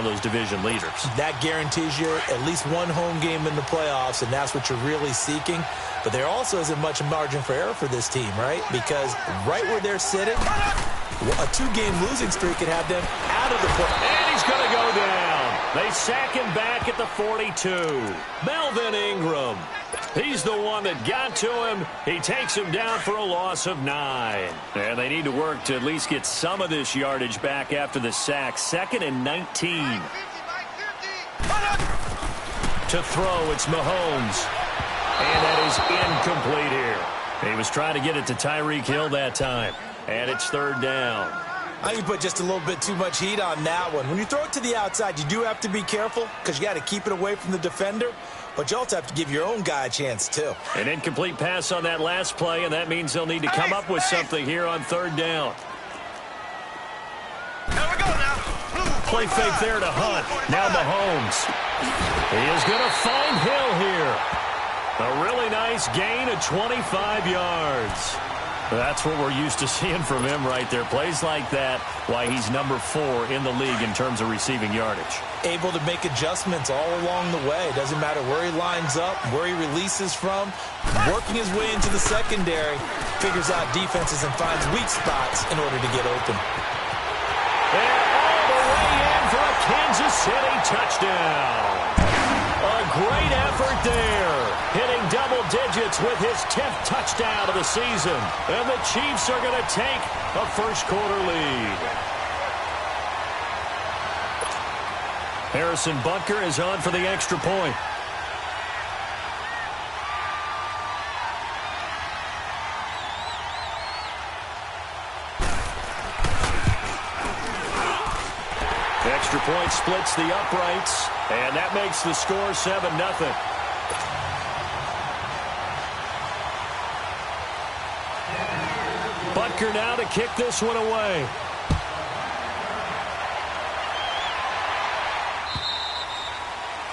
of those division leaders. That guarantees you at least one home game in the playoffs, and that's what you're really seeking. But there also isn't much margin for error for this team, right? Because right where they're sitting, a 2-game losing streak could have them out of the playoffs. And he's going to go down. They sack him back at the 42. Melvin Ingram. He's the one that got to him. He takes him down for a loss of 9. And they need to work to at least get some of this yardage back after the sack. 2nd and 19. To throw, it's Mahomes. And that is incomplete here. He was trying to get it to Tyreek Hill that time. And it's 3rd down. I think you put just a little bit too much heat on that one. When you throw it to the outside, you do have to be careful because you got to keep it away from the defender. But you also have to give your own guy a chance, too. An incomplete pass on that last play, and that means they'll need to come up with something here on 3rd down. Play fake there to Hunt. Now Mahomes. He is going to find Hill here. A really nice gain of 25 yards. That's what we're used to seeing from him right there. Plays like that, why he's number 4 in the league in terms of receiving yardage. Able to make adjustments all along the way. Doesn't matter where he lines up, where he releases from. Working his way into the secondary, figures out defenses and finds weak spots in order to get open. And all the way in for a Kansas City touchdown. A great effort there. Hitting double digits with his 10th touchdown of the season. And the Chiefs are going to take a first-quarter lead. Harrison Butker is on for the extra point. Extra point splits the uprights, and that makes the score 7-0. Butker now to kick this one away.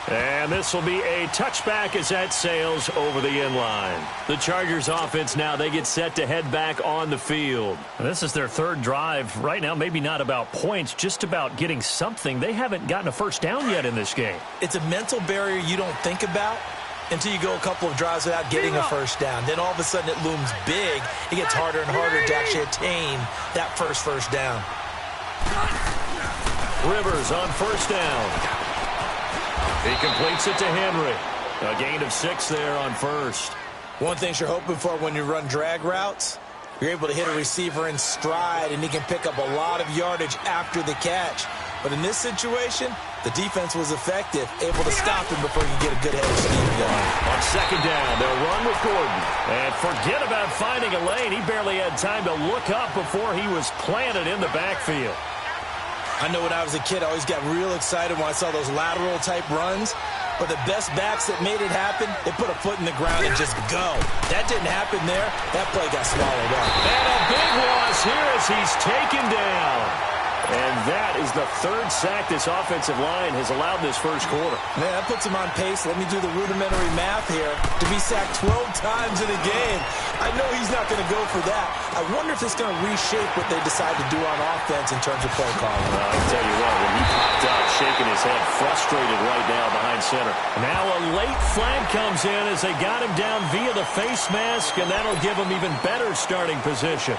And this will be a touchback as that sails over the end line. The Chargers offense now, they get set to head back on the field. This is their 3rd drive. Right now, maybe not about points, just about getting something. They haven't gotten a first down yet in this game. It's a mental barrier you don't think about until you go a couple of drives without getting a first down. Then all of a sudden it looms big. It gets harder and harder to actually attain that first down. Rivers on first down. He completes it to Henry. A gain of 6 there on first. One thing you're hoping for when you run drag routes, you're able to hit a receiver in stride, and he can pick up a lot of yardage after the catch. But in this situation, the defense was effective, able to stop him before you get a good head of steam going. On 2nd down, they'll run with Gordon. And forget about finding a lane. He barely had time to look up before he was planted in the backfield. I know when I was a kid, I always got real excited when I saw those lateral-type runs. But the best backs that made it happen, they put a foot in the ground and just go. That didn't happen there. That play got swallowed up. And a big loss here as he's taken down. And that is the 3rd sack this offensive line has allowed this first quarter. Man, that puts him on pace. Let me do the rudimentary math here. To be sacked 12 times in a game, I know he's not going to go for that. I wonder if it's going to reshape what they decide to do on offense in terms of play calling. Well, I can tell you what, when he popped up, shaking his head, frustrated right now behind center. Now a late flag comes in as they got him down via the face mask, and that'll give him even better starting position.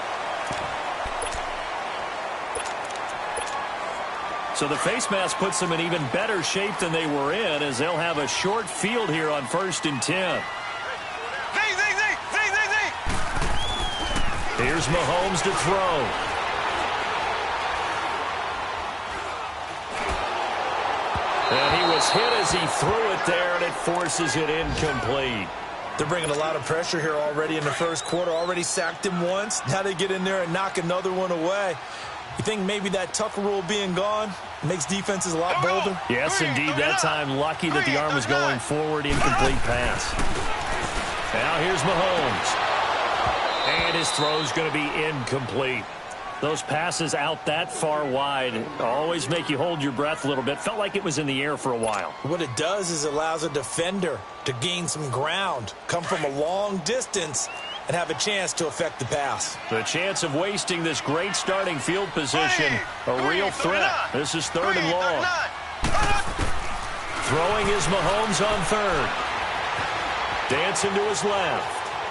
So the face mask puts them in even better shape than they were in, as they'll have a short field here on 1st and 10. Here's Mahomes to throw. And he was hit as he threw it there, and it forces it incomplete. They're bringing a lot of pressure here already in the first quarter. Already sacked him once. Now they get in there and knock another one away. You think maybe that Tucker rule being gone makes defenses a lot bolder? Yes, indeed. That time, lucky that the arm was going forward. Incomplete pass. Now here's Mahomes. And his throw's going to be incomplete. Those passes out that far wide always make you hold your breath a little bit. Felt like it was in the air for a while. What it does is it allows a defender to gain some ground, come from a long distance, and have a chance to affect the pass. The chance of wasting this great starting field position, a real threat. This is 3rd and long. Throwing is Mahomes on third. Dancing to his left.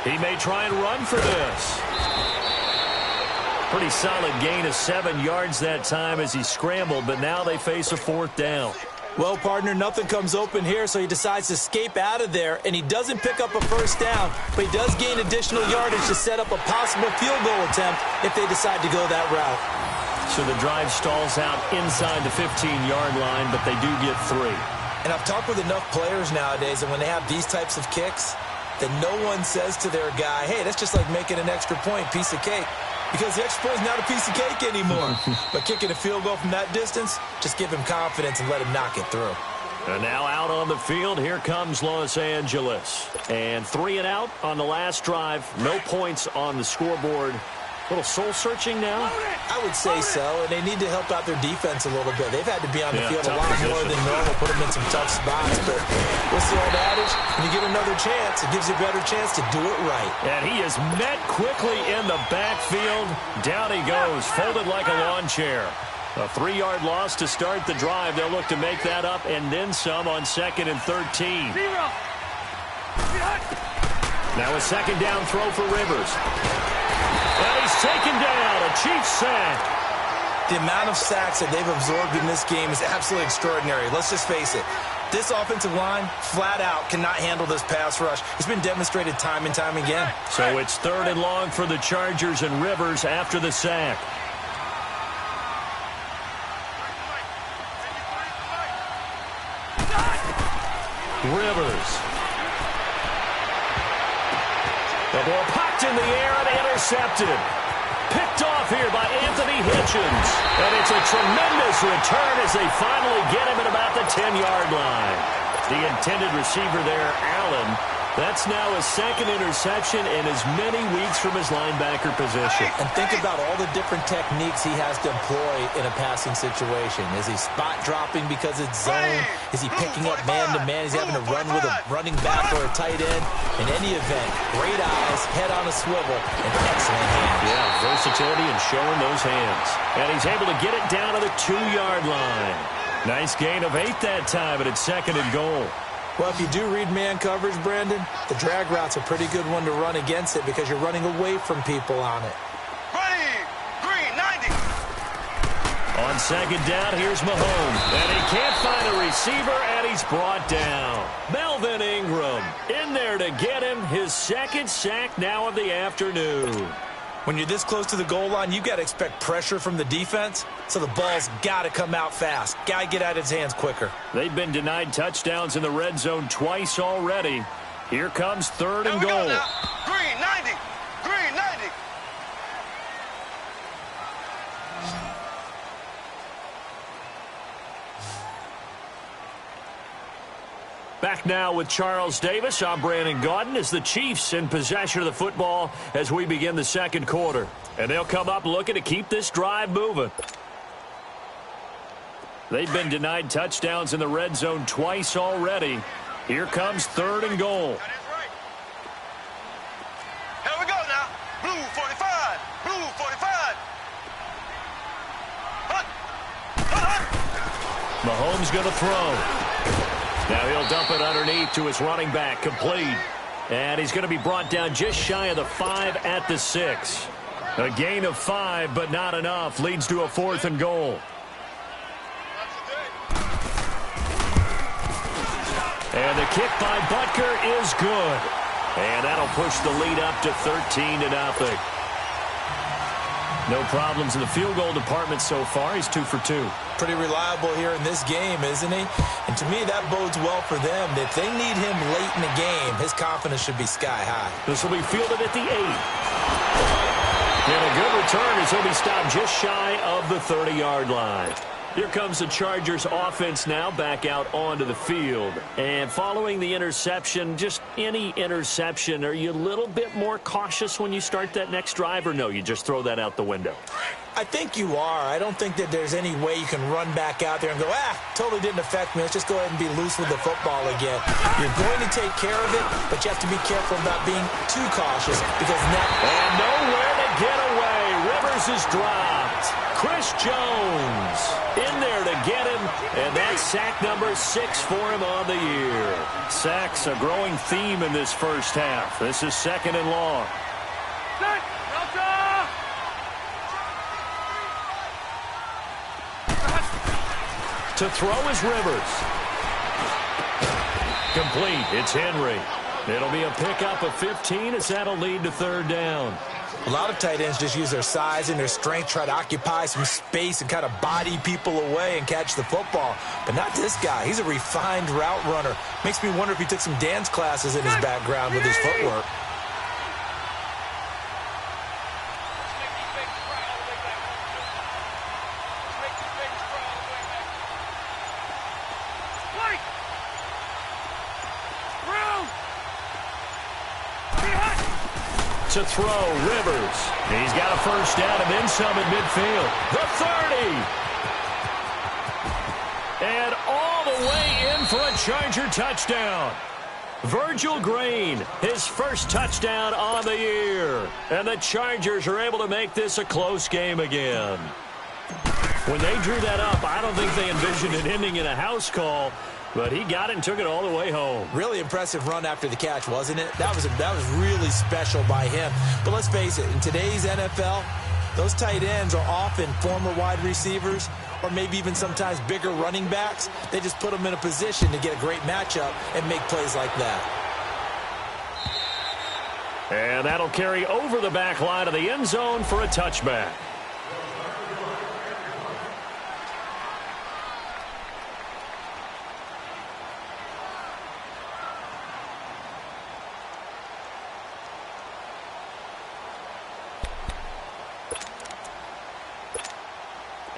He may try and run for this. Pretty solid gain of 7 yards that time as he scrambled, but now they face a 4th down. Well, partner, nothing comes open here, so he decides to escape out of there, and he doesn't pick up a first down, but he does gain additional yardage to set up a possible field goal attempt if they decide to go that route. So the drive stalls out inside the 15-yard line, but they do get 3. And I've talked with enough players nowadays, and when they have these types of kicks, that no one says to their guy, hey, that's just like making an extra point, piece of cake. Because the extra point is not a piece of cake anymore. But kicking a field goal from that distance, just give him confidence and let him knock it through. And now out on the field, here comes Los Angeles. And 3 and out on the last drive. No points on the scoreboard. A little soul-searching now? I would say so, and they need to help out their defense a little bit. They've had to be on the field a lot more than normal, put them in some tough spots. But what's the old adage? When you get another chance, it gives you a better chance to do it right. And he is met quickly in the backfield. Down he goes, folded like a lawn chair. A 3-yard loss to start the drive. They'll look to make that up and then some on 2nd and 13. Now a 2nd down throw for Rivers. And he's taken down, a Chiefs sack. The amount of sacks that they've absorbed in this game is absolutely extraordinary. Let's just face it. This offensive line, flat out, cannot handle this pass rush. It's been demonstrated time and time again. So it's 3rd and long for the Chargers and Rivers after the sack. Rivers. The ball popped in the air and intercepted. Picked off here by Anthony Hitchens. And it's a tremendous return as they finally get him at about the 10-yard line. The intended receiver there, Allen. That's now his 2nd interception in as many weeks from his linebacker position. And think about all the different techniques he has to employ in a passing situation. Is he spot dropping because it's zone? Is he picking up man-to-man? Is he having to run with a running back or a tight end? In any event, great eyes, head on a swivel, and excellent hands. Yeah, versatility and showing those hands. And he's able to get it down to the 2-yard line. Nice gain of 8 that time, but it's 2nd and goal. Well, if you do read man coverage, Brandon, the drag route's a pretty good one to run against it because you're running away from people on it. Green, 90. On 2nd down, here's Mahomes. And he can't find a receiver, and he's brought down. Melvin Ingram in there to get him. His 2nd sack now of the afternoon. When you're this close to the goal line, you've got to expect pressure from the defense, so the ball's got to come out fast. Got to get out of his hands quicker. They've been denied touchdowns in the red zone twice already. Here comes 3rd and goal. Green, 90. Green, 90. Back now with Charles Davis. I'm Brandon Gaudin as the Chiefs in possession of the football as we begin the 2nd quarter. And they'll come up looking to keep this drive moving. They've been denied touchdowns in the red zone twice already. Here comes 3rd and goal. Here we go now. Blue 45. Blue 45. Mahomes going to throw. Now he'll dump it underneath to his running back, complete. And he's going to be brought down just shy of the 5 at the 6. A gain of 5, but not enough. Leads to a 4th and goal. And the kick by Butker is good. And that'll push the lead up to 13-0. No problems in the field goal department so far. He's 2 for 2. Pretty reliable here in this game, isn't he? And to me, that bodes well for them. If they need him late in the game, his confidence should be sky high. This will be fielded at the 8. And a good return as he'll be stopped just shy of the 30-yard line. Here comes the Chargers offense now back out onto the field. And following the interception, just any interception, are you a little bit more cautious when you start that next drive, or no, you just throw that out the window? I think you are. I don't think that there's any way you can run back out there and go, totally didn't affect me. Let's just go ahead and be loose with the football again. You're going to take care of it, but you have to be careful about being too cautious because now... And nowhere to get away. Rivers is dropped. Chris Jones in there to get him. And that's sack number 6 for him on the year. Sacks a growing theme in this first half. This is 2nd and long. To throw is Rivers. Complete. It's Henry. It'll be a pickup of 15 as that'll lead to 3rd down. A lot of tight ends just use their size and their strength, try to occupy some space and kind of body people away and catch the football. But not this guy. He's a refined route runner. Makes me wonder if he took some dance classes in his background with his footwork. To throw, Rivers. He's got a 1st down and then some at midfield. The 30. And all the way in for a Charger touchdown. Virgil Green, his 1st touchdown on the year. And the Chargers are able to make this a close game again. When they drew that up, I don't think they envisioned it ending in a house call. But he got it and took it all the way home. Really impressive run after the catch, wasn't it? That was really special by him. But let's face it, in today's NFL, those tight ends are often former wide receivers or maybe even sometimes bigger running backs. They just put them in a position to get a great matchup and make plays like that. And that'll carry over the back line of the end zone for a touchback.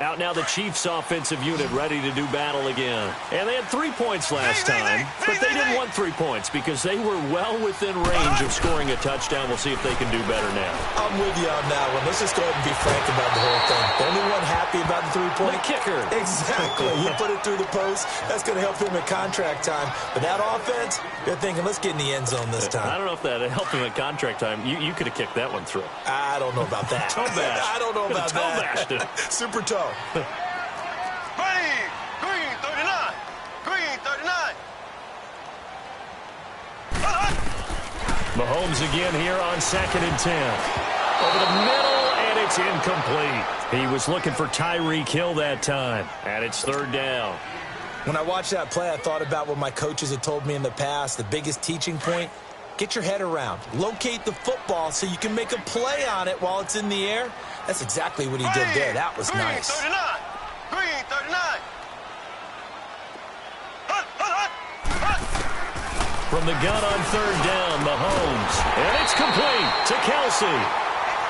Out now the Chiefs offensive unit ready to do battle again. And they had 3 points last time, but they didn't want 3 points because they were well within range of scoring a touchdown. We'll see if they can do better now. I'm with you on that one. Let's just go ahead and be frank about the whole thing. The only one happy about the 3-point? The kicker. Exactly. You put it through the post. That's going to help him at contract time. But that offense, they're thinking, let's get in the end zone this time. I don't know if that helped him at contract time. You could have kicked that one through. I don't know about that. Toe bash. I don't know about toe that. bashed it. Super toe. Green 39. Green 39. Mahomes again here on 2nd and 10. Over the middle, and it's incomplete. He was looking for Tyreek Hill that time, and it's 3rd down. When I watched that play, I thought about what my coaches had told me in the past. The biggest teaching point, get your head around. Locate the football so you can make a play on it while it's in the air. That's exactly what he did there. That was nice. Green 39. Green 39. From the gun on 3rd down, Mahomes. And it's complete to Kelsey.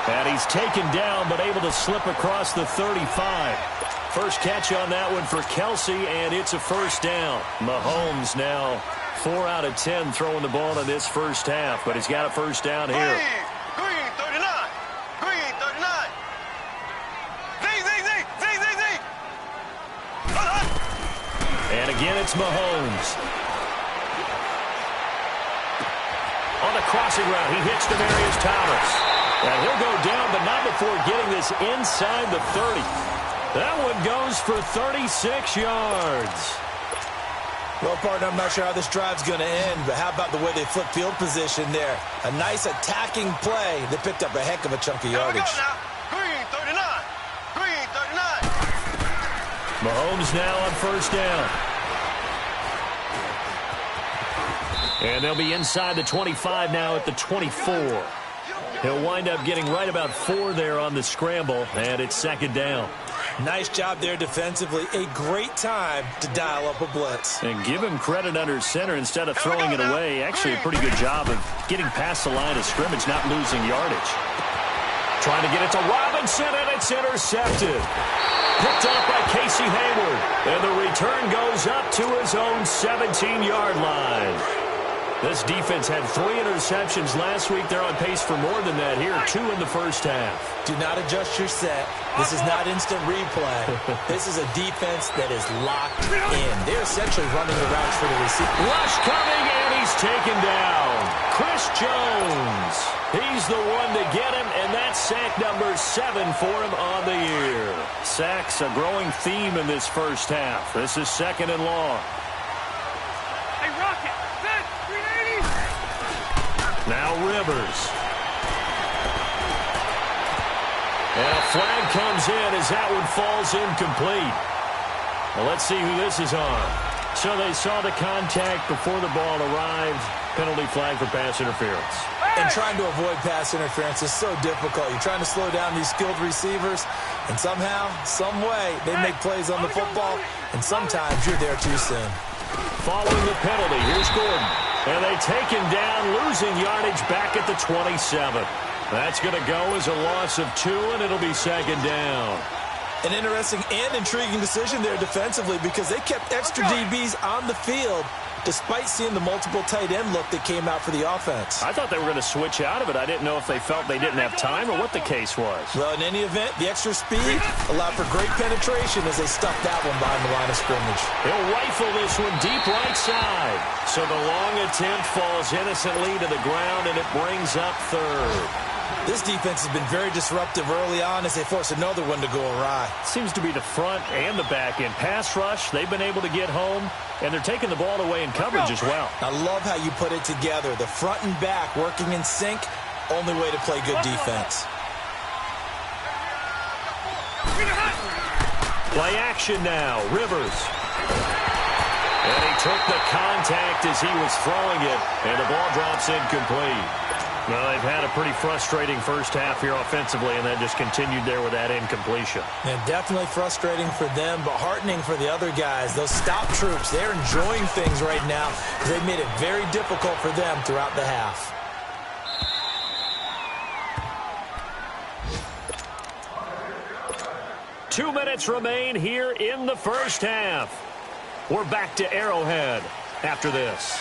And he's taken down but able to slip across the 35. First catch on that one for Kelsey, and it's a 1st down. Mahomes now 4 out of 10 throwing the ball in this first half, but he's got a 1st down here. Green 39. Green 39. And again, it's Mahomes. On the crossing route, he hits Demaryius Thomas. And he'll go down, but not before getting this inside the 30. That one goes for 36 yards. Well, partner, I'm not sure how this drive's going to end, but how about the way they flip field position there? A nice attacking play. They picked up a heck of a chunk of yardage. Green 39. Green 39. Mahomes now on 1st down. And they'll be inside the 25 now at the 24. He'll wind up getting right about 4 there on the scramble, and it's 2nd down. Nice job there defensively. A great time to dial up a blitz. And give him credit under center instead of throwing it away. Actually, a pretty good job of getting past the line of scrimmage, not losing yardage. Trying to get it to Robinson, and it's intercepted. Picked up by Casey Hayward. And the return goes up to his own 17-yard line. This defense had 3 interceptions last week. They're on pace for more than that here. 2 in the first half. Do not adjust your set. This is not instant replay. This is a defense that is locked in. They're essentially running the routes for the receiver. Rush coming, and he's taken down. Chris Jones. He's the one to get him, and that's sack number 7 for him on the year. Sacks a growing theme in this first half. This is 2nd and long. Hey, Rocket, set, 380. Now Rivers. And a flag comes in as that one falls incomplete. Well, let's see who this is on. So they saw the contact before the ball arrived. Penalty flag for pass interference. And trying to avoid pass interference is so difficult. You're trying to slow down these skilled receivers, and somehow, some way, they make plays on the football, and sometimes you're there too soon. Following the penalty, here's Gordon. And they take him down, losing yardage back at the 27. That's going to go as a loss of 2, and it'll be 2nd down. An interesting and intriguing decision there defensively because they kept extra DBs on the field despite seeing the multiple tight end look that came out for the offense. I thought they were going to switch out of it. I didn't know if they felt they didn't have time or what the case was. Well, in any event, the extra speed allowed for great penetration as they stuffed that one behind the line of scrimmage. He'll rifle this one deep right side. So the long attempt falls innocently to the ground, and it brings up 3rd. This defense has been very disruptive early on as they force another one to go awry. Seems to be the front and the back end. Pass rush, they've been able to get home, and they're taking the ball away in coverage as well. I love how you put it together. The front and back working in sync, only way to play good defense. Play action now, Rivers. And he took the contact as he was throwing it, and the ball drops incomplete. Well, they've had a pretty frustrating first half here offensively, and that just continued there with that incompletion. And definitely frustrating for them, but heartening for the other guys. Those stop troops, they're enjoying things right now because they've made it very difficult for them throughout the half. Two minutes remain here in the first half. We're back to Arrowhead after this.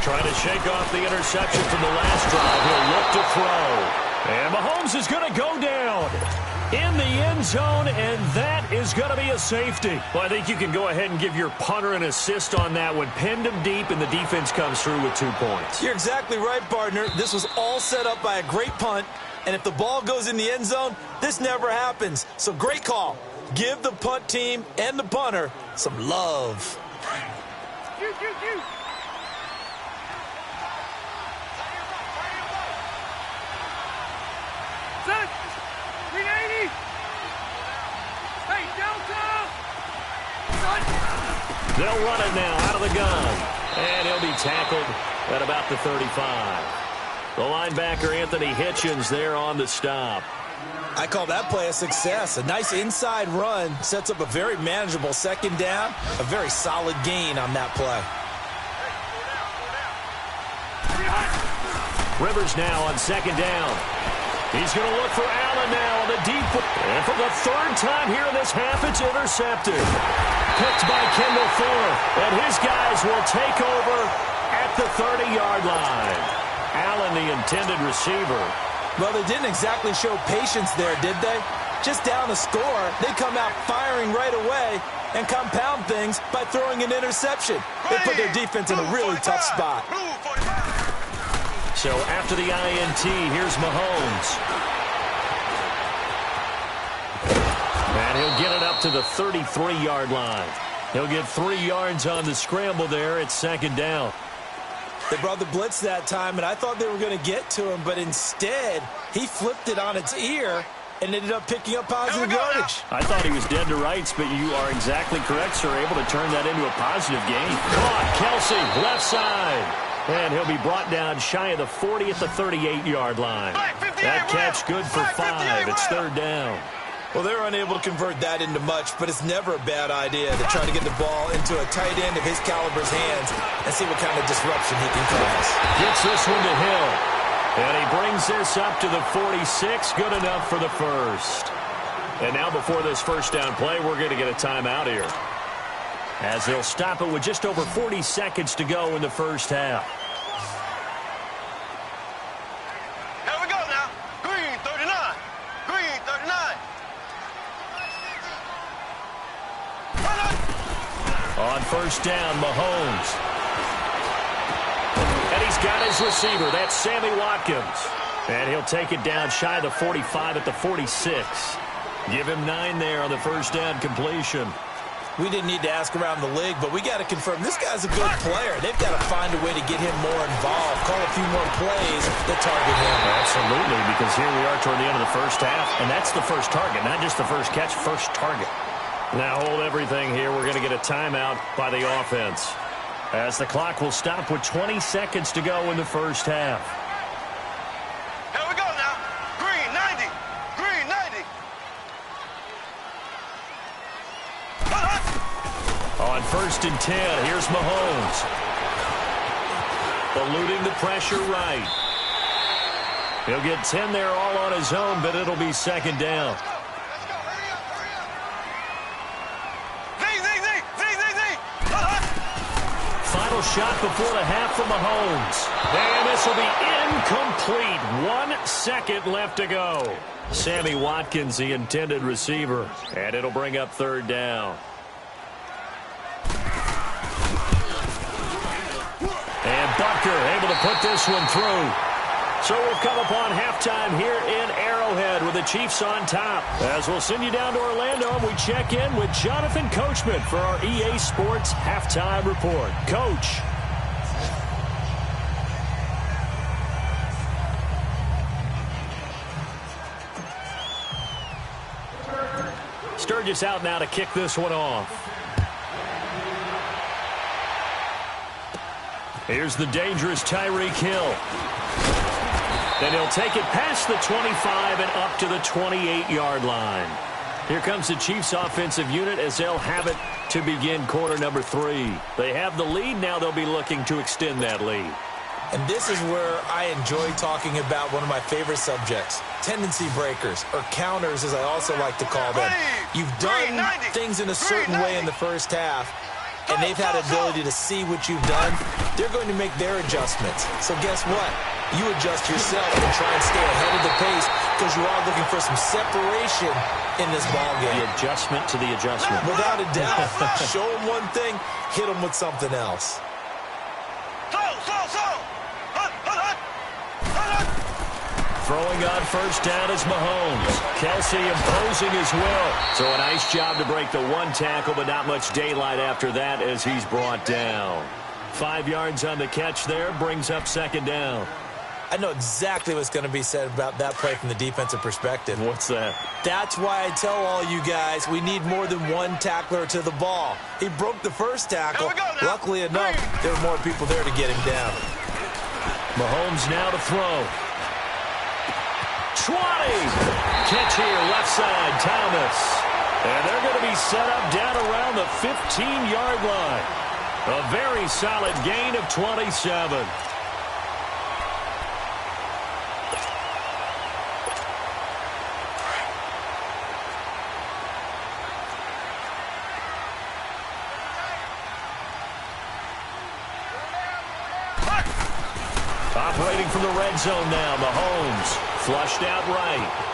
Trying to shake off the interception from the last drive. He'll look to throw. And Mahomes is going to go down in the end zone, and that is going to be a safety. Well, I think you can go ahead and give your punter an assist on that one. Pinned him deep, and the defense comes through with 2 points. You're exactly right, partner. This was all set up by a great punt, and if the ball goes in the end zone, this never happens. So great call. Give the punt team and the punter some love. Set, 380. Hey, Delta. They'll run it now out of the gun. And he'll be tackled at about the 35. The linebacker, Anthony Hitchens, there on the stop. I call that play a success. A nice inside run sets up a very manageable 2nd down. A very solid gain on that play. Rivers now on 2nd down. He's going to look for Allen now on the deep. And for the 3rd time here in this half, it's intercepted. Picked by Kendall Fuller. And his guys will take over at the 30-yard line. Allen, the intended receiver. Well, they didn't exactly show patience there, did they? Just down a score, they come out firing right away and compound things by throwing an interception. They put their defense in a really tough spot. So after the INT, here's Mahomes. And he'll get it up to the 33-yard line. He'll get 3 yards on the scramble there. It's 2nd down. They brought the blitz that time, and I thought they were going to get to him, but instead, he flipped it on its ear and ended up picking up positive yardage. I thought he was dead to rights, but you are exactly correct, sir. Able to turn that into a positive gain. Caught, Kelsey, left side. And he'll be brought down shy of the 40 at the 38-yard line. That catch good for 5. It's 3rd down. Well, they're unable to convert that into much, but it's never a bad idea to try to get the ball into a tight end of his caliber's hands and see what kind of disruption he can cause. Gets this one to Hill. And he brings this up to the 46. Good enough for the 1st. And now before this first down play, we're going to get a timeout here, as they'll stop it with just over 40 seconds to go in the first half. Here we go now. Green 39. Green 39. On first down, Mahomes. And he's got his receiver. That's Sammy Watkins. And he'll take it down shy of the 45 at the 46. Give him 9 there on the first down completion. We didn't need to ask around the league, but we got to confirm this guy's a good player. They've got to find a way to get him more involved, call a few more plays that target him. Absolutely, because here we are toward the end of the first half, and that's the first target, not just the first catch, first target. Now hold everything here. We're going to get a timeout by the offense, as the clock will stop with 20 seconds to go in the first half. Here we go now. Green 90. Green 90. On first and 10, here's Mahomes. Eluding the pressure right. He'll get 10 there all on his own, but it'll be second down. Final shot before the half from Mahomes. And this will be incomplete. 1 second left to go. Sammy Watkins, the intended receiver. And it'll bring up third down. And Butker able to put this one through. So we've come upon halftime here in Arrowhead with the Chiefs on top. As we'll send you down to Orlando, and we check in with Jonathan Coachman for our EA Sports Halftime Report. Coach. Sturgis out now to kick this one off. Here's the dangerous Tyreek Hill. Then he'll take it past the 25 and up to the 28-yard line. Here comes the Chiefs offensive unit as they'll have it to begin quarter number 3. They have the lead. Now they'll be looking to extend that lead. And this is where I enjoy talking about one of my favorite subjects, tendency breakers, or counters as I also like to call them. You've done things in a certain way in the first half, and they've had the ability to see what you've done. They're going to make their adjustments. So guess what? You adjust yourself and try and stay ahead of the pace because you are looking for some separation in this ballgame. The adjustment to the adjustment. Without a doubt. Show them one thing, hit them with something else. Throwing on first down is Mahomes. Kelsey imposing his will. So a nice job to break the one tackle, but not much daylight after that as he's brought down. 5 yards on the catch there, brings up second down. I know exactly what's going to be said about that play from the defensive perspective. What's that? That's why I tell all you guys we need more than one tackler to the ball. He broke the first tackle. Luckily enough, there were more people there to get him down. Mahomes now to throw. 20. Catch here, left side, Thomas. And they're going to be set up down around the 15-yard line. A very solid gain of 27. Operating from the red zone now, Mahomes. Flushed out right.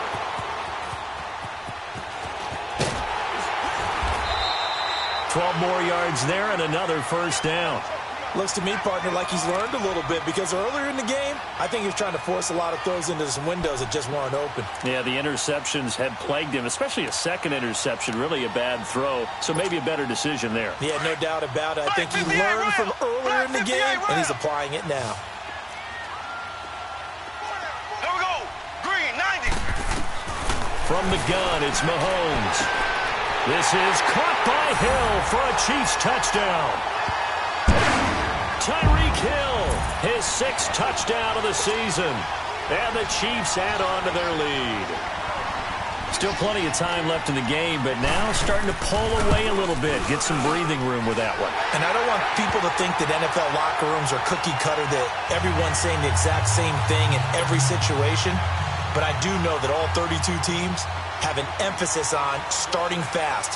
$12 more yards there and another first down. Looks to me, partner, like he's learned a little bit because earlier in the game, I think he was trying to force a lot of throws into some windows that just weren't open. Yeah, the interceptions had plagued him, especially a second interception, really a bad throw. So maybe a better decision there. Yeah, no doubt about it. I think he learned from earlier in the game, and he's applying it now. Here we go. Green 90. From the gun, it's Mahomes. This is caught by Hill for a Chiefs touchdown. Tyreek Hill, his 6th touchdown of the season. And the Chiefs add on to their lead. Still plenty of time left in the game, but now starting to pull away a little bit. Get some breathing room with that one. And I don't want people to think that NFL locker rooms are cookie cutter, that everyone's saying the exact same thing in every situation. but I do know that all 32 teams have an emphasis on starting fast.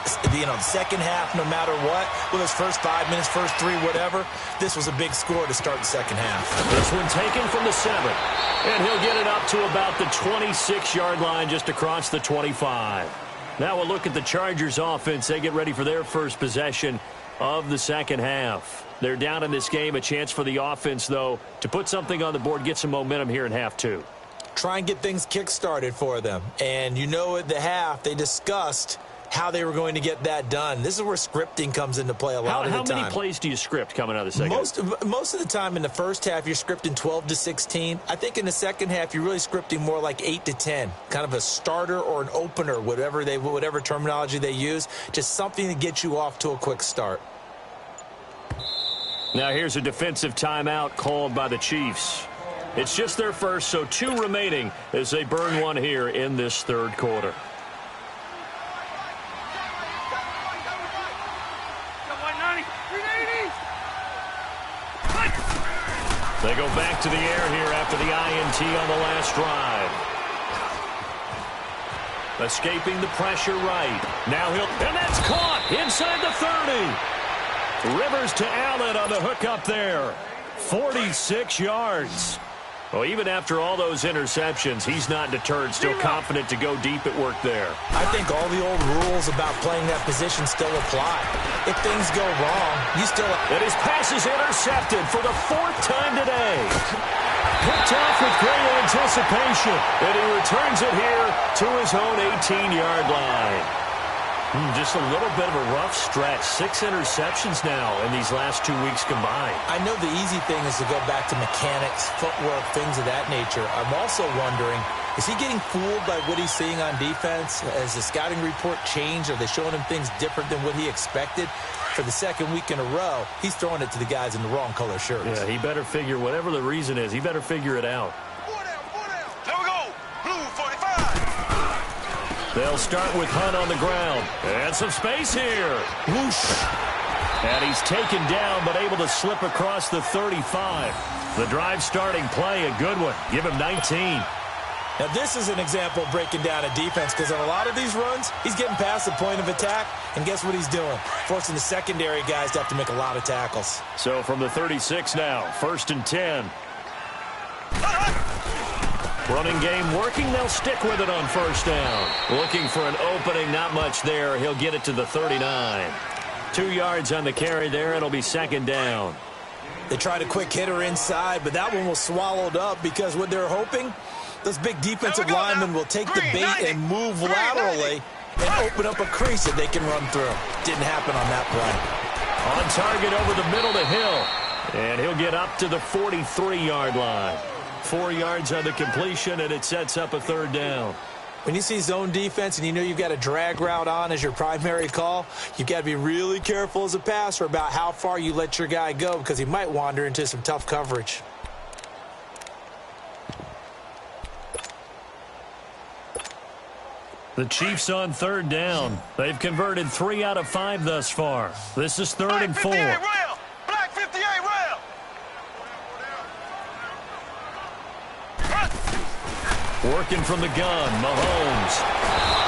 The second half, no matter what, whether it's first 5 minutes, first 3, whatever, this was a big score to start the second half. This one taken from the 7, and he'll get it up to about the 26-yard line, just across the 25. Now we'll look at the Chargers offense. They get ready for their first possession of the second half. They're down in this game. A chance for the offense, though, to put something on the board, get some momentum here in half 2. Try and get things kick-started for them. And you know at the half, they discussed how they were going to get that done. This is where scripting comes into play a lot of the time. How many plays do you script coming out of the second half? Most of the time in the first half, you're scripting 12 to 16. I think in the second half, you're really scripting more like 8 to 10. Kind of a starter or an opener, whatever terminology they use. Just something to get you off to a quick start. Now here's a defensive timeout called by the Chiefs. It's just their first, so 2 remaining as they burn one here in this third quarter. They go back to the air here after the INT on the last drive. Escaping the pressure right. Now and that's caught inside the 30. Rivers to Allen on the hook up there. 46 yards. Well, even after all those interceptions, he's not deterred, still confident to go deep at work there. I think all the old rules about playing that position still apply. If things go wrong, you still... And his pass is intercepted for the 4th time today. Picked off with great anticipation, and he returns it here to his own 18-yard line. Just a little bit of a rough stretch. 6 interceptions now in these last 2 weeks combined. I know the easy thing is to go back to mechanics, footwork, things of that nature. I'm also wondering, is he getting fooled by what he's seeing on defense? Has the scouting report changed? Are they showing him things different than what he expected? For the second week in a row, he's throwing it to the guys in the wrong color shirts. Yeah, he better figure, whatever the reason is, he better figure it out. There we go. Blue 45. They'll start with Hunt on the ground. And some space here. Whoosh. And he's taken down, but able to slip across the 35. The drive starting play, a good one. Give him 19. Now, this is an example of breaking down a defense, because on a lot of these runs, he's getting past the point of attack, and guess what he's doing? Forcing the secondary guys to have to make a lot of tackles. So from the 36 now, 1st and 10. Running game working. They'll stick with it on 1st down. Looking for an opening. Not much there. He'll get it to the 39. 2 yards on the carry there. It'll be 2nd down. They tried a quick hitter inside, but that one was swallowed up because what they're hoping, those big defensive linemen will take the bait and move laterally and open up a crease that they can run through. Didn't happen on that play. On target over the middle to Hill. And he'll get up to the 43-yard line. 4 yards on the completion, and it sets up a 3rd down. When you see zone defense and you know you've got a drag route on as your primary call, you've got to be really careful as a passer about how far you let your guy go, because he might wander into some tough coverage. The Chiefs on 3rd down. They've converted 3 out of 5 thus far. This is 3rd and 4. Black 58 rail. Working from the gun, Mahomes.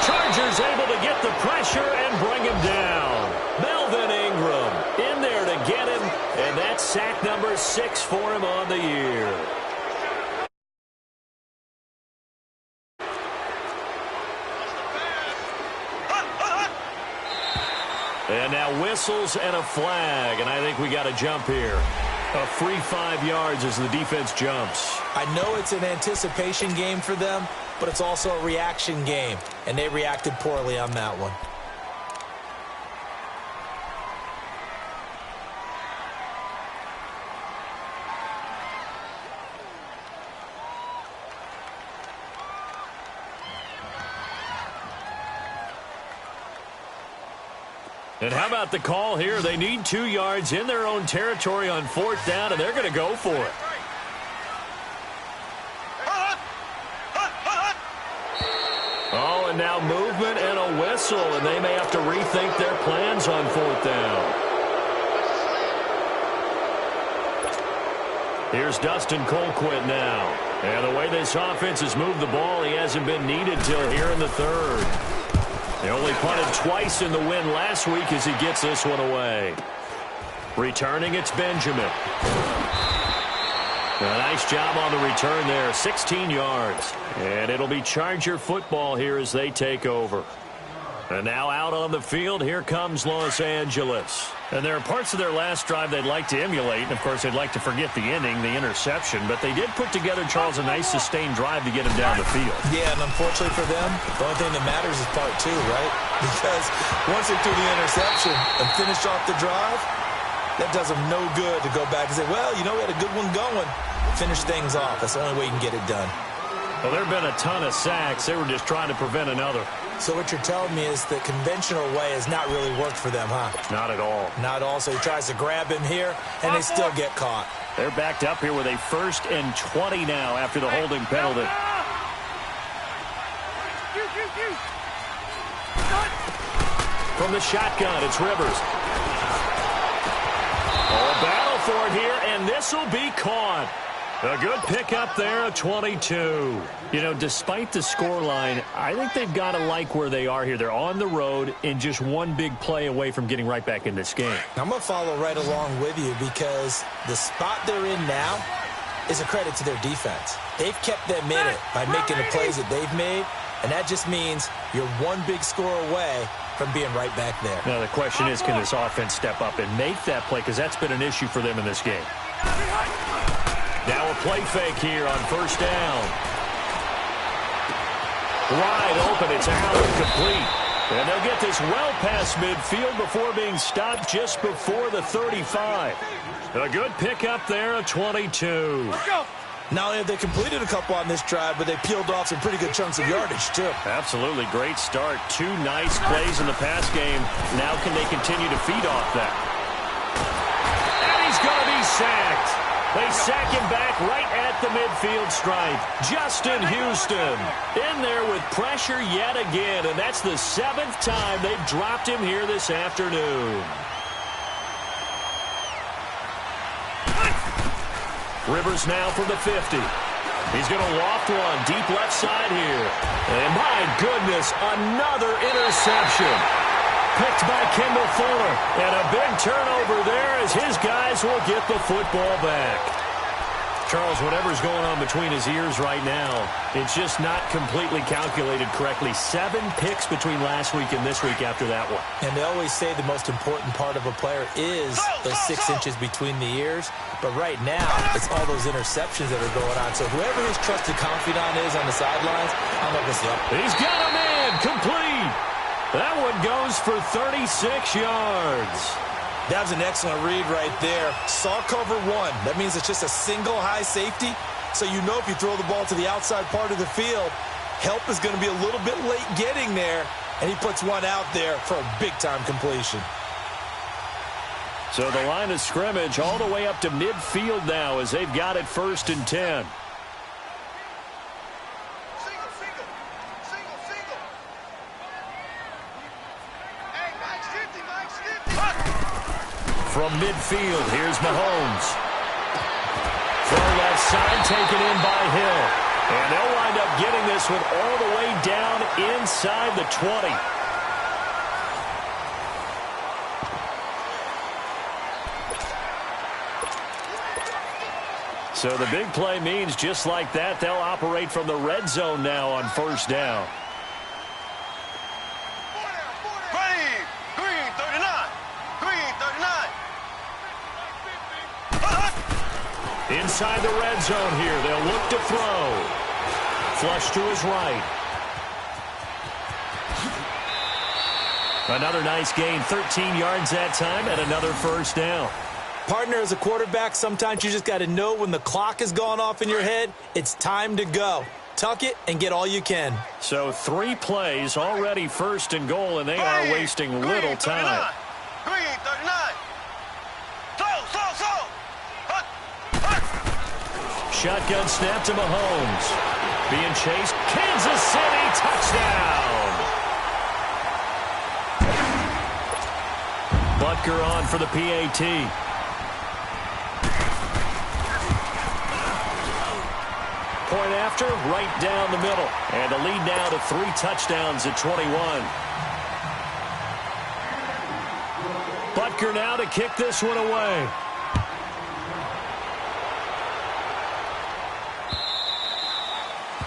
Chargers able to get the pressure and bring him down. Melvin Ingram in there to get him, and that's sack number 6 for him on the year. And now whistles and a flag, and I think we got a jump here. A free 5 yards as the defense jumps. I know it's an anticipation game for them, but it's also a reaction game, and they reacted poorly on that one. And how about the call here? They need 2 yards in their own territory on 4th down, and they're going to go for it. Oh, and now movement and a whistle, and they may have to rethink their plans on 4th down. Here's Dustin Colquitt now. And the way this offense has moved the ball, he hasn't been needed till here in the third. They only punted twice in the win last week as he gets this one away. Returning, it's Benjamin. A nice job on the return there, 16 yards. And it'll be Charger football here as they take over. And now out on the field, here comes Los Angeles. And there are parts of their last drive they'd like to emulate. And, of course, they'd like to forget the inning, the interception. But they did put together, Charles, a nice sustained drive to get him down the field. Yeah, and unfortunately for them, the only thing that matters is part two, right? Because once they threw the interception and finished off the drive, that does them no good to go back and say, well, you know, we had a good one going. Finish things off. That's the only way you can get it done. Well, there have been a ton of sacks. They were just trying to prevent another. So what you're telling me is the conventional way has not really worked for them, huh? Not at all. Not at all. So he tries to grab him here, and they still get caught. They're backed up here with a 1st and 20 now after the holding penalty. From the shotgun, it's Rivers. Oh, a battle for it here, and this will be caught. A good pickup there, a 22. You know, despite the scoreline, I think they've got to like where they are here. They're on the road and just one big play away from getting right back in this game. I'm going to follow right along with you because the spot they're in now is a credit to their defense. They've kept them in it by making the plays that they've made, and that just means you're one big score away from being right back there. Now, the question is, can this offense step up and make that play? Because that's been an issue for them in this game. Now a play fake here on 1st down. Wide open, it's out and complete. And they'll get this well past midfield before being stopped just before the 35. A good pickup there, a 22. Let's go. Not only have they completed a couple on this drive, but they peeled off some pretty good chunks of yardage, too. Absolutely. Great start. 2 nice plays in the pass game. Now can they continue to feed off that? And he's going to be sacked. They sack him back right at the midfield stripe. Justin Houston in there with pressure yet again, and that's the 7th time they've dropped him here this afternoon. Rivers now from the 50. He's going to loft one deep left side here. And my goodness, another interception. Picked by Kendall Fuller. And a big turnover there as his guys will get the football back. Charles, whatever's going on between his ears right now, it's just not completely calculated correctly. 7 picks between last week and this week after that one. And they always say the most important part of a player is those 6 inches between the ears. But right now, it's all those interceptions that are going on. So whoever his trusted confidant is on the sidelines, I'm not going to say. He's got a man complete. That one goes for 36 yards. That was an excellent read right there. Saw cover 1. That means it's just a single high safety. So you know if you throw the ball to the outside part of the field, help is going to be a little bit late getting there. And he puts one out there for a big-time completion. So the line of scrimmage all the way up to midfield now as they've got it 1st and 10. From midfield, here's Mahomes. Far left side taken in by Hill. And they'll wind up getting this one all the way down inside the 20. So the big play means just like that, they'll operate from the red zone now on 1st down. Inside the red zone here, they'll look to throw. Flush to his right. Another nice gain, 13 yards that time, and another 1st down. Partner, as a quarterback, sometimes you just got to know when the clock has gone off in your head, it's time to go. Tuck it and get all you can. So 3 plays, already 1st and goal, and they are wasting little time. Green, 39. Shotgun snap to Mahomes. Being chased. Kansas City touchdown. Butker on for the PAT. point after, right down the middle. And a lead now to 3 touchdowns at 21. Butker now to kick this one away.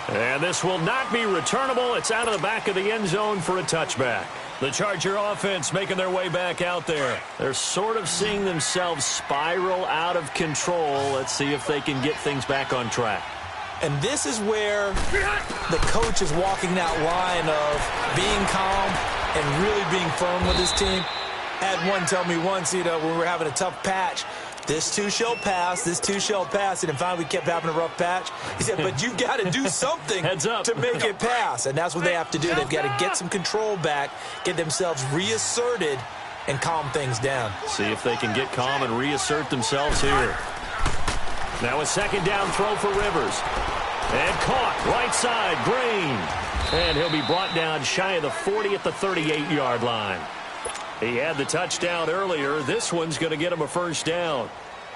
And this will not be returnable. It's out of the back of the end zone for a touchback. The Charger offense making their way back out there. They're sort of seeing themselves spiral out of control. Let's see if they can get things back on track. And this is where the coach is walking that line of being calm and really being firm with his team. Had one tell me once, when we were having a tough patch, this too shall pass, this too shall pass. And finally we kept having a rough patch. He said, but you've got to do something Heads up. to make it pass. And that's what they have to do. They've got to get some control back, get themselves reasserted, and calm things down. See if they can get calm and reassert themselves here. Now a second down throw for Rivers. And caught right side, Green. And he'll be brought down shy of the 40 at the 38-yard line. He had the touchdown earlier. This one's going to get him a first down.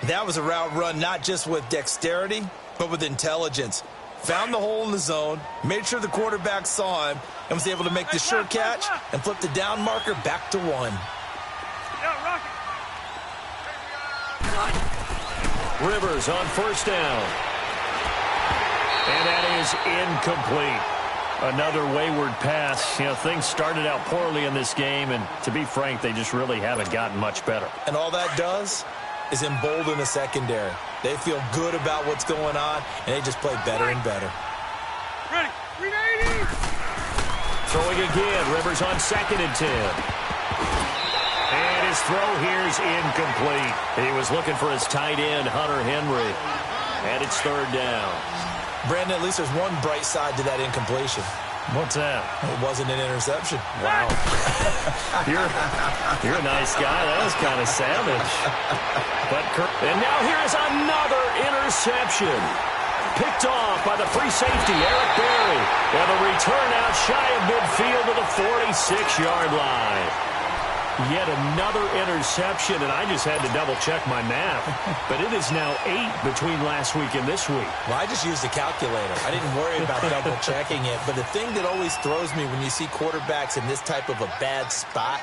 That was a route run not just with dexterity, but with intelligence. Found the hole in the zone, made sure the quarterback saw him, and was able to make the sure catch and flip the down marker back to 1. Rivers on first down. And that is incomplete. Another wayward pass. Things started out poorly in this game, and to be frank, they just really haven't gotten much better. And all that does is embolden the secondary. They feel good about what's going on, and they just play better and better. Ready. 380. Throwing again. Rivers on 2nd and 10. And his throw here's incomplete. He was looking for his tight end, Hunter Henry. And it's 3rd down. Brandon, at least there's one bright side to that incompletion. What's that? It wasn't an interception. Wow. You're a nice guy. That was kind of savage. And now here is another interception. Picked off by the free safety, Eric Berry. And the return out shy of midfield to the 46-yard line. Yet another interception, and I just had to double-check my math. But it is now 8 between last week and this week. Well, I just used a calculator. I didn't worry about double-checking it. But the thing that always throws me when you see quarterbacks in this type of a bad spot,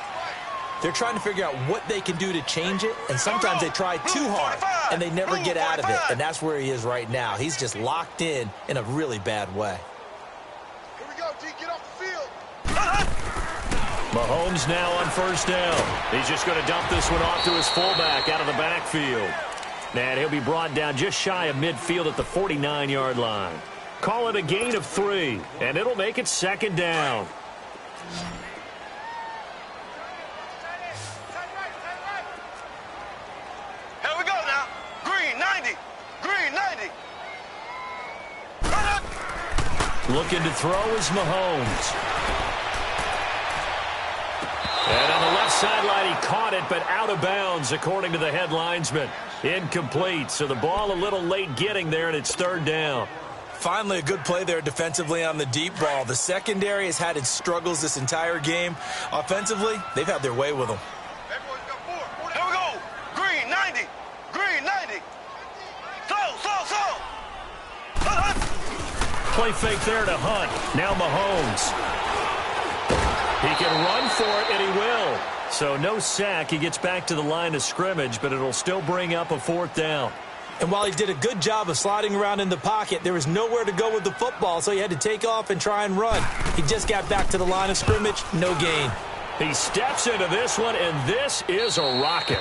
they're trying to figure out what they can do to change it, and sometimes they try too hard, and they never get out of it. And that's where he is right now. He's just locked in a really bad way. Here we go, D. Get off the field. Mahomes now on first down. He's just going to dump this one off to his fullback out of the backfield. And he'll be brought down just shy of midfield at the 49-yard line. Call it a gain of 3, and it'll make it 2nd down. Here we go now. Green, 90. Green, 90. Looking to throw is Mahomes. And on the left sideline, he caught it, but out of bounds, according to the head linesman. Incomplete, so the ball a little late getting there, and it's 3rd down. Finally, a good play there defensively on the deep ball. The secondary has had its struggles this entire game. Offensively, they've had their way with them. Everyone's got 4. Here we go. Green, 90. Green, 90. Slow. Play fake there to Hunt. Now Mahomes. He can run for it, and he will. So no sack. He gets back to the line of scrimmage, but it'll still bring up a 4th down. And while he did a good job of sliding around in the pocket, there was nowhere to go with the football, so he had to take off and try and run. He just got back to the line of scrimmage, no gain. He steps into this one, and this is a rocket.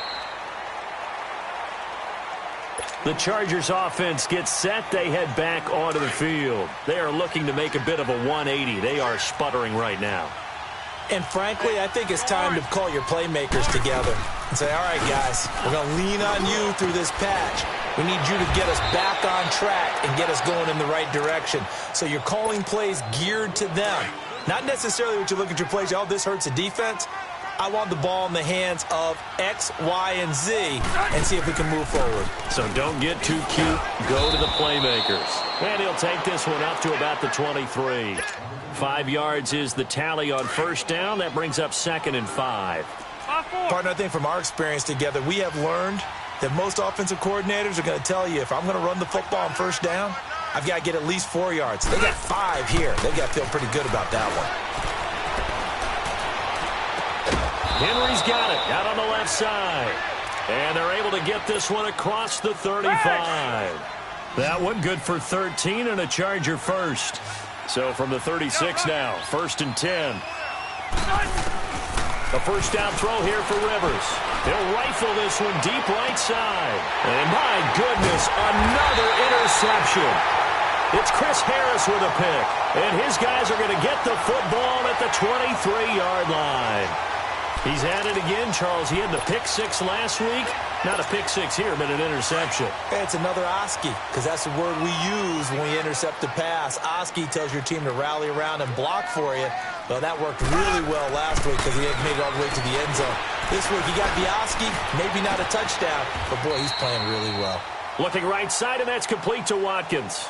The Chargers offense gets set. They head back onto the field. They are looking to make a bit of a 180. They are sputtering right now. And frankly, I think it's time to call your playmakers together and say, all right, guys, we're going to lean on you through this patch. We need you to get us back on track and get us going in the right direction. So you're calling plays geared to them. Not necessarily what you look at your plays, oh, this hurts the defense. I want the ball in the hands of X, Y, and Z and see if we can move forward. So don't get too cute. Go to the playmakers. And he'll take this one up to about the 23. 5 yards is the tally on first down. That brings up 2nd and 5. Partner, I think from our experience together, we have learned that most offensive coordinators are going to tell you, if I'm going to run the football on first down, I've got to get at least 4 yards. They got 5 here. They got to feel pretty good about that one. Henry's got it out on the left side. And they're able to get this one across the 35. That one good for 13 and a Charger first. So from the 36 now, 1st and 10. A first down throw here for Rivers. He'll rifle this one deep right side. And my goodness, another interception. It's Chris Harris with a pick. And his guys are going to get the football at the 23-yard line. He's had it again, Charles. He had the pick 6 last week. Not a pick 6 here, but an interception. Hey, it's another Oski, because that's the word we use when we intercept a pass. Oski tells your team to rally around and block for you. Well, that worked really well last week because he had made it all the way to the end zone. This week he got the Oski, maybe not a touchdown, but boy, he's playing really well. Looking right side, and that's complete to Watkins.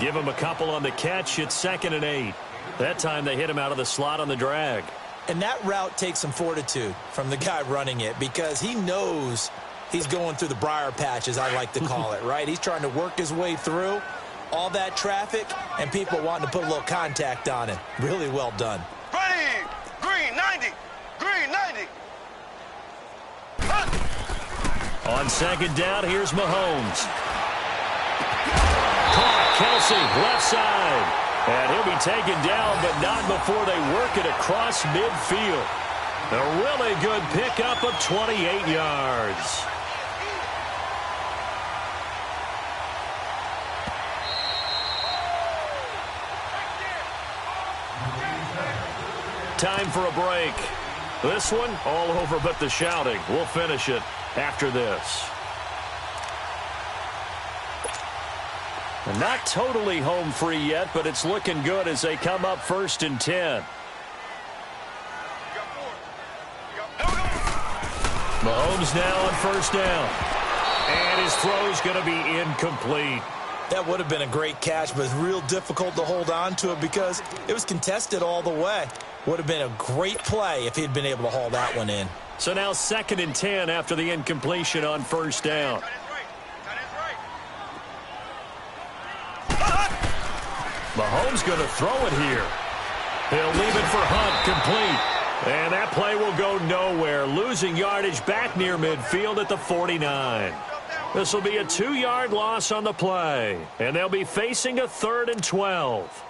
Give him a couple on the catch. It's 2nd and 8. That time they hit him out of the slot on the drag. And that route takes some fortitude from the guy running it because he knows he's going through the briar patch, as I like to call it, right? He's trying to work his way through all that traffic and people wanting to put a little contact on him. Really well done. Ready! Green 90! Green 90! On 2nd down, here's Mahomes. Caught, Kelsey, left side. And he'll be taken down, but not before they work it across midfield. A really good pickup of 28 yards. Time for a break. This one, all over but the shouting. We'll finish it after this. Not totally home free yet, but it's looking good as they come up 1st and 10. Mahomes now on 1st down. And his throw's going to be incomplete. That would have been a great catch, but it's real difficult to hold on to it because it was contested all the way. Would have been a great play if he'd been able to haul that one in. So now 2nd and 10 after the incompletion on 1st down. Mahomes going to throw it here. He'll leave it for Hunt, complete. And that play will go nowhere. Losing yardage back near midfield at the 49. This will be a 2-yard loss on the play. And they'll be facing a 3rd and 12.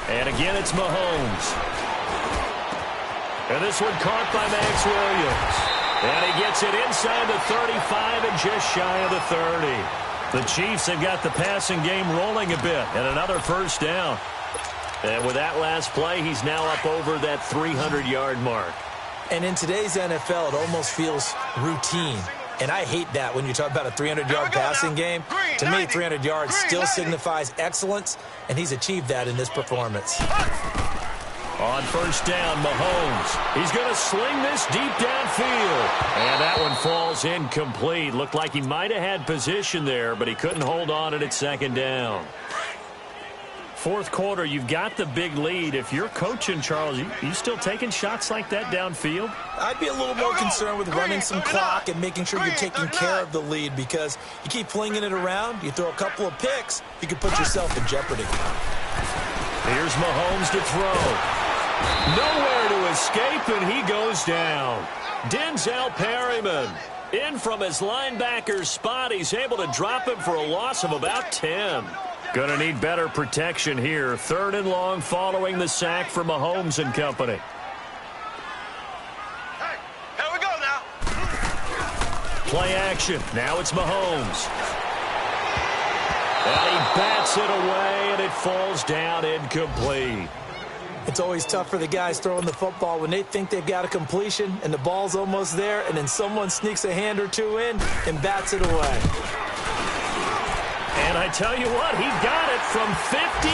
And again, it's Mahomes. And this one caught by Max Williams. And he gets it inside the 35 and just shy of the 30. The Chiefs have got the passing game rolling a bit. And another 1st down. And with that last play, he's now up over that 300-yard mark. And in today's NFL, it almost feels routine. And I hate that when you talk about a 300-yard passing game. To me, 300 yards still signifies excellence, and he's achieved that in this performance. On 1st down, Mahomes. He's going to sling this deep downfield. And that one falls incomplete. Looked like he might have had position there, but he couldn't hold on it at 2nd down. 4th quarter, you've got the big lead. If you're coaching, Charles, you still taking shots like that downfield? I'd be a little more concerned with running some clock and making sure you're taking care of the lead because you keep flinging it around, you throw a couple of picks, you could put yourself in jeopardy. Here's Mahomes to throw. Nowhere to escape, and he goes down. Denzel Perryman in from his linebacker's spot. He's able to drop him for a loss of about 10. Going to need better protection here. 3rd and long following the sack for Mahomes and company. Hey, here we go now. Play action. Now it's Mahomes. And he bats it away, and it falls down incomplete. It's always tough for the guys throwing the football when they think they've got a completion and the ball's almost there, and then someone sneaks a hand or two in and bats it away. And I tell you what, he got it from 58.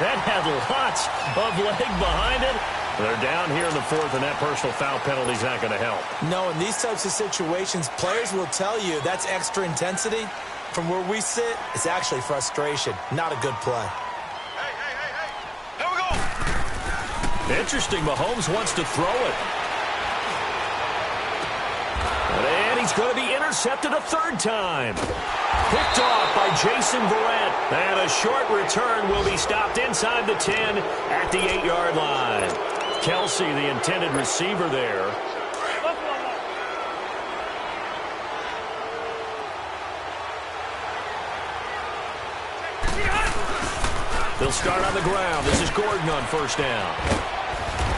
That had lots of leg behind it. They're down here in the fourth, and that personal foul penalty is not going to help. No, in these types of situations, players will tell you that's extra intensity. From where we sit, it's actually frustration, not a good play. Hey, hey, hey, hey. Here we go. Interesting, Mahomes wants to throw it. And he's going to be intercepted a third time. Picked off by Jason Verrett. And a short return will be stopped inside the 10 at the 8-yard line. Kelsey, the intended receiver there. They'll start on the ground. This is Gordon on first down.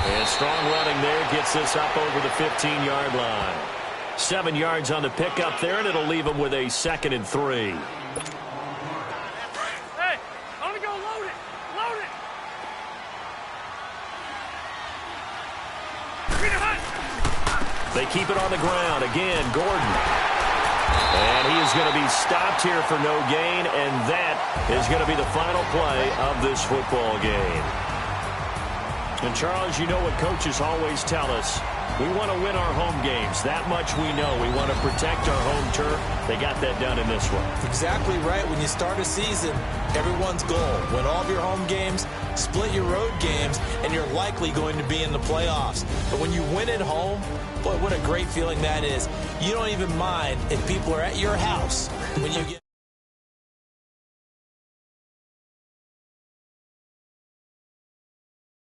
And strong running there gets this up over the 15-yard line. 7 yards on the pickup there, and it'll leave him with a 2nd and 3. Hey, on the go, load it. Load it. They keep it on the ground. Again, Gordon. And he is going to be stopped here for no gain, and that is going to be the final play of this football game. And, Charles, you know what coaches always tell us. We want to win our home games. That much we know. We want to protect our home turf. They got that done in this one. Exactly right. When you start a season, everyone's goal, win all of your home games, split your road games, and you're likely going to be in the playoffs. But when you win at home, boy, what a great feeling that is. You don't even mind if people are at your house when you get...